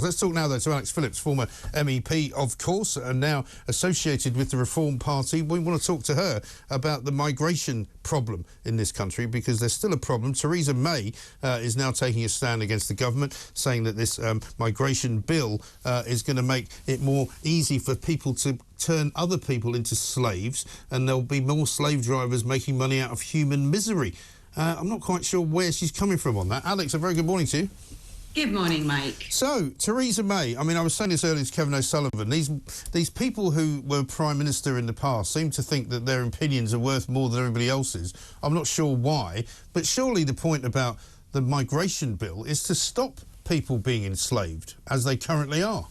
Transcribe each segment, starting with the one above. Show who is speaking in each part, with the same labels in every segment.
Speaker 1: details. Let's talk now, though, to Alex Phillips, former MEP, of course, and now associated with the Reform Party. We want to talk to her about the migration problem in this country, because there's still a problem. Theresa May is now taking a stand against the government, saying that this migration bill is going to make it more easy for people to turn other people into slaves, and there'll be more slave drivers making money out of human misery. I'm not quite sure where she's coming from on that. Alex, a very good morning to you.
Speaker 2: Good morning, Mike.
Speaker 1: So, Theresa May, I mean, I was saying this earlier to Kevin O'Sullivan, these people who were Prime Minister in the past seem to think that their opinions are worth more than everybody else's. I'm not sure why, but surely the point about the migration bill is to stop people being enslaved, as they currently are.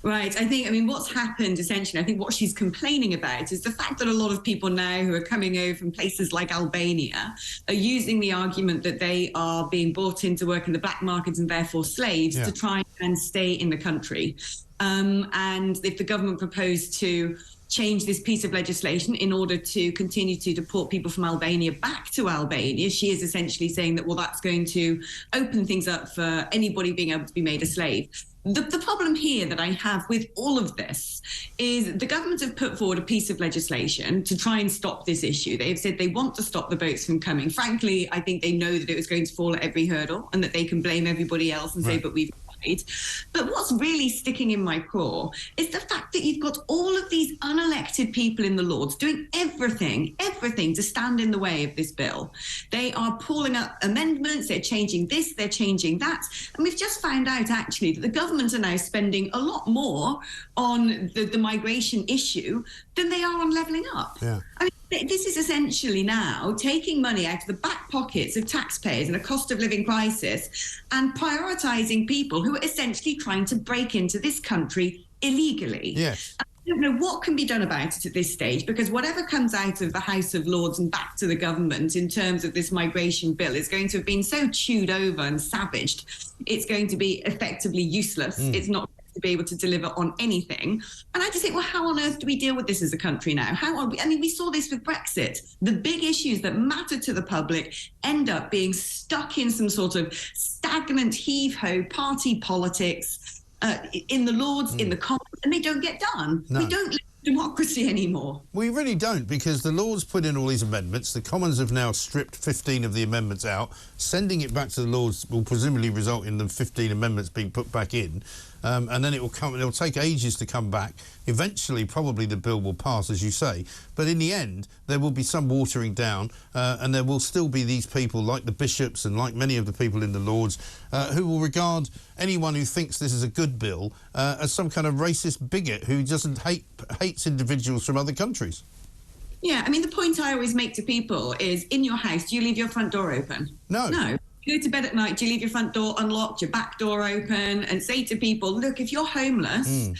Speaker 2: Right. I mean, what's happened, essentially, I think what she's complaining about is the fact that a lot of people now who are coming over from places like Albania are using the argument that they are being brought in to work in the black markets and therefore slaves to try and stay in the country. And if the government proposed to change this piece of legislation in order to continue to deport people from Albania back to Albania, she is essentially saying that, well, that's going to open things up for anybody being able to be made a slave. The problem here that I have with all of this is the government have put forward a piece of legislation to try and stop this issue. They've said they want to stop the boats from coming. Frankly, I think they know that it was going to fall at every hurdle and that they can blame everybody else and say, but we've tried. But what's really sticking in my craw is the fact that you've got all of these unelected people in the Lords doing everything to stand in the way of this bill. They are pulling up amendments, they're changing this, they're changing that. And we've just found out, actually, that the government are now spending a lot more on the migration issue than they are on levelling up.
Speaker 1: Yeah.
Speaker 2: I mean, this is essentially now taking money out of the back pockets of taxpayers in a cost of living crisis and prioritising people who are essentially trying to break into this country illegally.
Speaker 1: Yes.
Speaker 2: I don't know what can be done about it at this stage, because whatever comes out of the House of Lords and back to the government in terms of this migration bill is going to have been so chewed over and savaged, it's going to be effectively useless. It's not going to be able to deliver on anything. And I just think, well, how on earth do we deal with this as a country now? I mean, we saw this with Brexit. The big issues that matter to the public end up being stuck in some sort of stagnant heave-ho party politics in the Lords, in the Commons, and they don't get done.
Speaker 1: No.
Speaker 2: We don't live in democracy anymore.
Speaker 1: We really don't, because the Lords put in all these amendments. The Commons have now stripped 15 of the amendments out. Sending it back to the Lords will presumably result in the 15 amendments being put back in. And then it'll take ages to come back. Eventually, probably the bill will pass, as you say. But in the end, there will be some watering down, and there will still be these people like the bishops and like many of the people in the Lords who will regard anyone who thinks this is a good bill as some kind of racist bigot who hates individuals from other countries.
Speaker 2: Yeah, I mean, the point I always make to people is, in your house, do you leave your front door open?
Speaker 1: No.
Speaker 2: No. You go to bed at night, do you leave your front door unlocked, your back door open, and say to people, look, if you're homeless,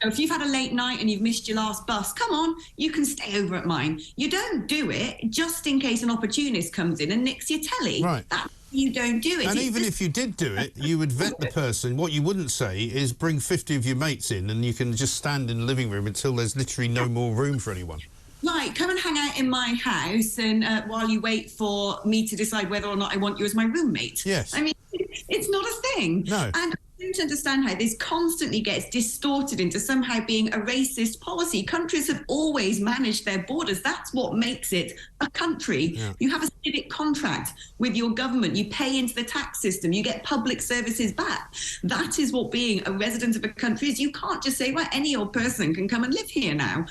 Speaker 2: if you've had a late night and you've missed your last bus, come on, you can stay over at mine. You don't do it just in case an opportunist comes in and nicks your telly.
Speaker 1: Right.
Speaker 2: You don't do it.
Speaker 1: And even if you did do it, you would vet the person. What you wouldn't say is bring 50 of your mates in and you can just stand in the living room until there's literally no more room for anyone.
Speaker 2: Like, come and hang out in my house and while you wait for me to decide whether or not I want you as my roommate.
Speaker 1: Yes.
Speaker 2: I mean, it's not a thing.
Speaker 1: No.
Speaker 2: And I don't understand how this constantly gets distorted into somehow being a racist policy. Countries have always managed their borders. That's what makes it a country.
Speaker 1: Yeah.
Speaker 2: You have a civic contract with your government. You pay into the tax system. You get public services back. That is what being a resident of a country is. You can't just say, well, any old person can come and live here now.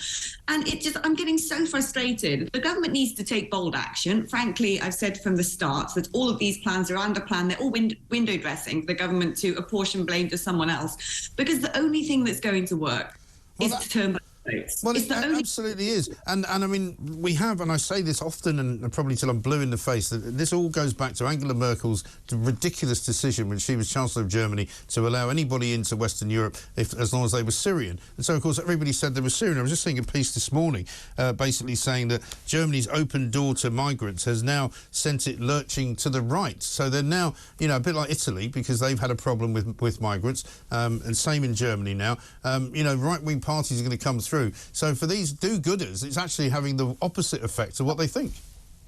Speaker 2: And I'm getting so frustrated. The government needs to take bold action. Frankly, I've said from the start that all of these plans are under plan. They're all window dressing for the government to apportion blame to someone else, because the only thing that's going to work is to turn back votes.
Speaker 1: Well, it absolutely is. And I mean, we have, and I say this often and probably till I'm blue in the face, that this all goes back to Angela Merkel's ridiculous decision when she was Chancellor of Germany to allow anybody into Western Europe as long as they were Syrian. And so, of course, everybody said they were Syrian. I was just seeing a piece this morning basically saying that Germany's open door to migrants has now sent it lurching to the right. So they're now, you know, a bit like Italy, because they've had a problem with migrants, and same in Germany now. You know, right-wing parties are going to come through. So for these do-gooders, it's actually having the opposite effect of what they think.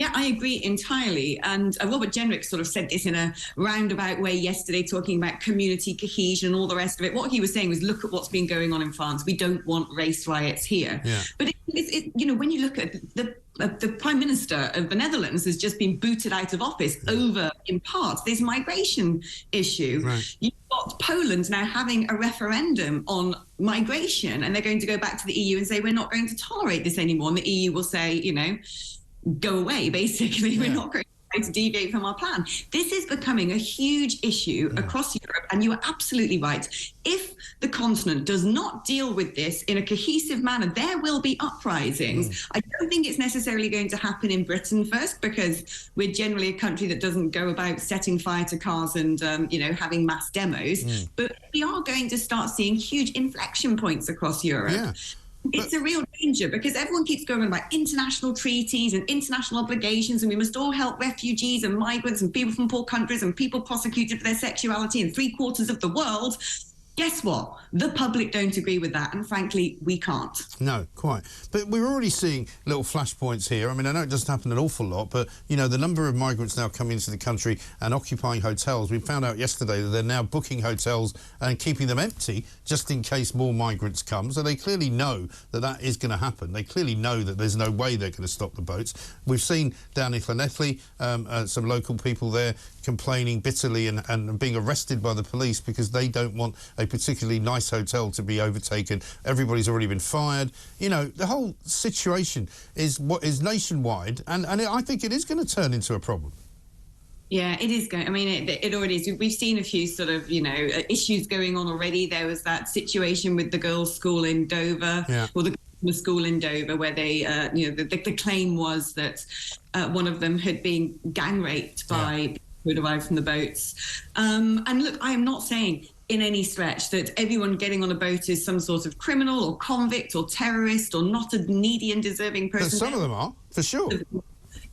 Speaker 2: Yeah, I agree entirely. And Robert Jenrick sort of said this in a roundabout way yesterday, talking about community cohesion and all the rest of it. What he was saying was, look at what's been going on in France. We don't want race riots here.
Speaker 1: Yeah.
Speaker 2: But, when you look at the Prime Minister of the Netherlands has just been booted out of office over, in part, this migration issue.
Speaker 1: Right.
Speaker 2: You've got Poland now having a referendum on migration, and they're going to go back to the EU and say, we're not going to tolerate this anymore. And the EU will say, go away, basically. We're not going to deviate from our plan. This is becoming a huge issue across Europe, and you are absolutely right. If the continent does not deal with this in a cohesive manner, there will be uprisings. I don't think it's necessarily going to happen in Britain first, because we're generally a country that doesn't go about setting fire to cars and, having mass demos. But we are going to start seeing huge inflection points across Europe.
Speaker 1: Yeah.
Speaker 2: It's a real danger, because everyone keeps going on about international treaties and international obligations, and we must all help refugees and migrants and people from poor countries and people prosecuted for their sexuality in 3/4 of the world. Guess what? The public don't agree with that, and frankly, we can't.
Speaker 1: No, quite. But we're already seeing little flashpoints here. I mean, I know it doesn't happen an awful lot, but, the number of migrants now coming into the country and occupying hotels, we found out yesterday that they're now booking hotels and keeping them empty just in case more migrants come. So they clearly know that that is going to happen. They clearly know that there's no way they're going to stop the boats. We've seen down in Llanelli, some local people there complaining bitterly and being arrested by the police because they don't want a particularly nice hotel to be overtaken. Everybody's already been fired. The whole situation is nationwide, and I think it is going to turn into a problem.
Speaker 2: Yeah, it is going. I mean, it already is. We've seen a few sort of, issues going on already. There was that situation with the girls' school in Dover, or the school in Dover, where they, the claim was that one of them had been gang raped by people who had arrived from the boats. And look, I am not saying in any stretch that everyone getting on a boat is some sort of criminal or convict or terrorist or not a needy and deserving person.
Speaker 1: But some of them are, for sure.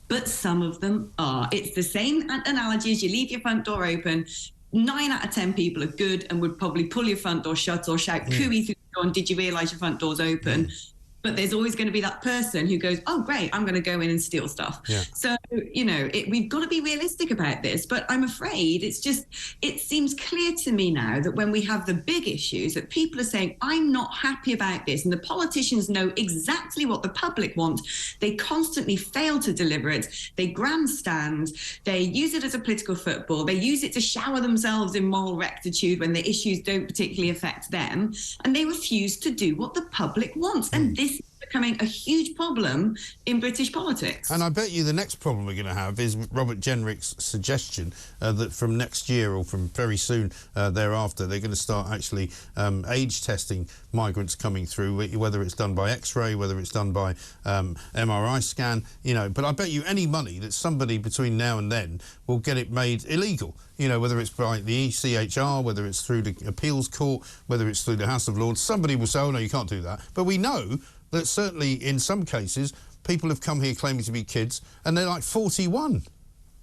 Speaker 2: But some of them are. It's the same analogy as you leave your front door open. 9 out of 10 people are good and would probably pull your front door shut or shout cooey through the door and did you realise your front door's open? But there's always going to be that person who goes, oh, great, I'm going to go in and steal stuff. Yeah. So, we've got to be realistic about this. But I'm afraid it seems clear to me now that when we have the big issues, that people are saying, I'm not happy about this. And the politicians know exactly what the public want. They constantly fail to deliver it. They grandstand. They use it as a political football. They use it to shower themselves in moral rectitude when the issues don't particularly affect them. And they refuse to do what the public wants. And this is becoming a huge problem in British politics. And
Speaker 1: I bet you the next problem we're going to have is Robert Jenrick's suggestion that from next year or from very soon thereafter, they're going to start actually age testing migrants coming through, whether it's done by X-ray, whether it's done by MRI scan, But I bet you any money that somebody between now and then will get it made illegal. Whether it's by the ECHR, whether it's through the appeals court, whether it's through the House of Lords, somebody will say, oh, no, you can't do that. But we know that certainly in some cases, people have come here claiming to be kids and they're like 41.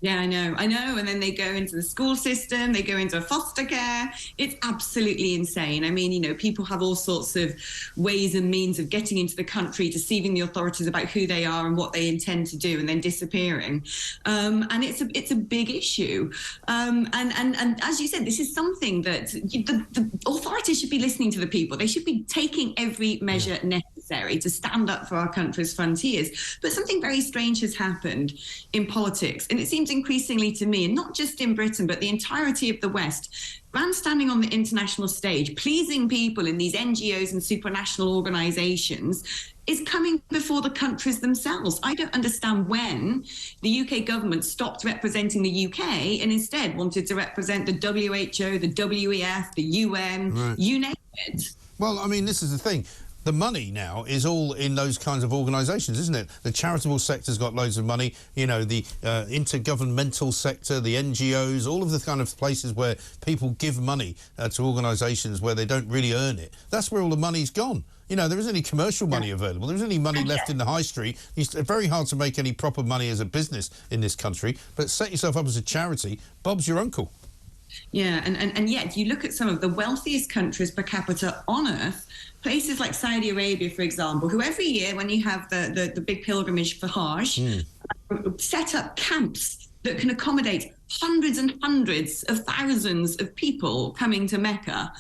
Speaker 2: Yeah, I know. And then they go into the school system, they go into foster care. It's absolutely insane. I mean, people have all sorts of ways and means of getting into the country, deceiving the authorities about who they are and what they intend to do, and then disappearing. And it's a big issue. And as you said, this is something that the authorities should be listening to the people. They should be taking every measure necessary to stand up for our country's frontiers. But something very strange has happened in politics, and it seems increasingly to me, and not just in Britain, but the entirety of the West, grandstanding on the international stage, pleasing people in these NGOs and supranational organisations is coming before the countries themselves. I don't understand when the UK government stopped representing the UK and instead wanted to represent the WHO, the WEF, the UN, you name it.
Speaker 1: Well, I mean, this is the thing. The money now is all in those kinds of organisations, isn't it? The charitable sector's got loads of money, the intergovernmental sector, the NGOs, all of the kind of places where people give money to organisations where they don't really earn it. That's where all the money's gone. There isn't any commercial money available. There isn't any money left in the high street. It's very hard to make any proper money as a business in this country. But set yourself up as a charity, Bob's your uncle.
Speaker 2: Yeah, and yet you look at some of the wealthiest countries per capita on earth, places like Saudi Arabia, for example, who every year when you have the big pilgrimage for Hajj, set up camps that can accommodate hundreds and hundreds of thousands of people coming to Mecca.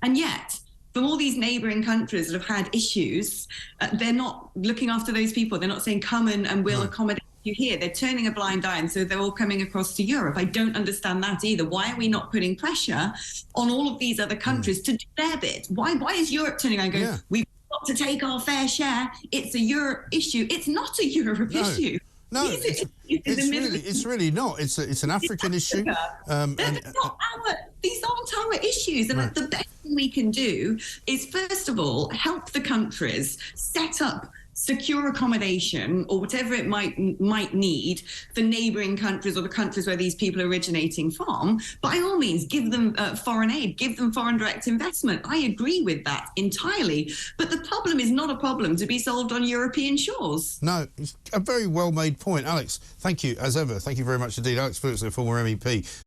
Speaker 2: And yet, from all these neighbouring countries that have had issues, they're not looking after those people. They're not saying, come and we'll accommodate you here. They're turning a blind eye, and so they're all coming across to Europe. I don't understand that either. Why are we not putting pressure on all of these other countries to do their bit? Why is Europe turning around and going, we've got to take our fair share? It's a Europe issue. It's not a Europe issue.
Speaker 1: No, it's really not. It's an African issue.
Speaker 2: These aren't our issues. And the best thing we can do is, first of all, help the countries set up secure accommodation or whatever it might need for neighbouring countries or the countries where these people are originating from. By all means, give them foreign aid, give them foreign direct investment. I agree with that entirely. But the problem is not a problem to be solved on European shores.
Speaker 1: No, it's a very well-made point. Alex, thank you, as ever. Thank you very much indeed. Alex Phillips, a former MEP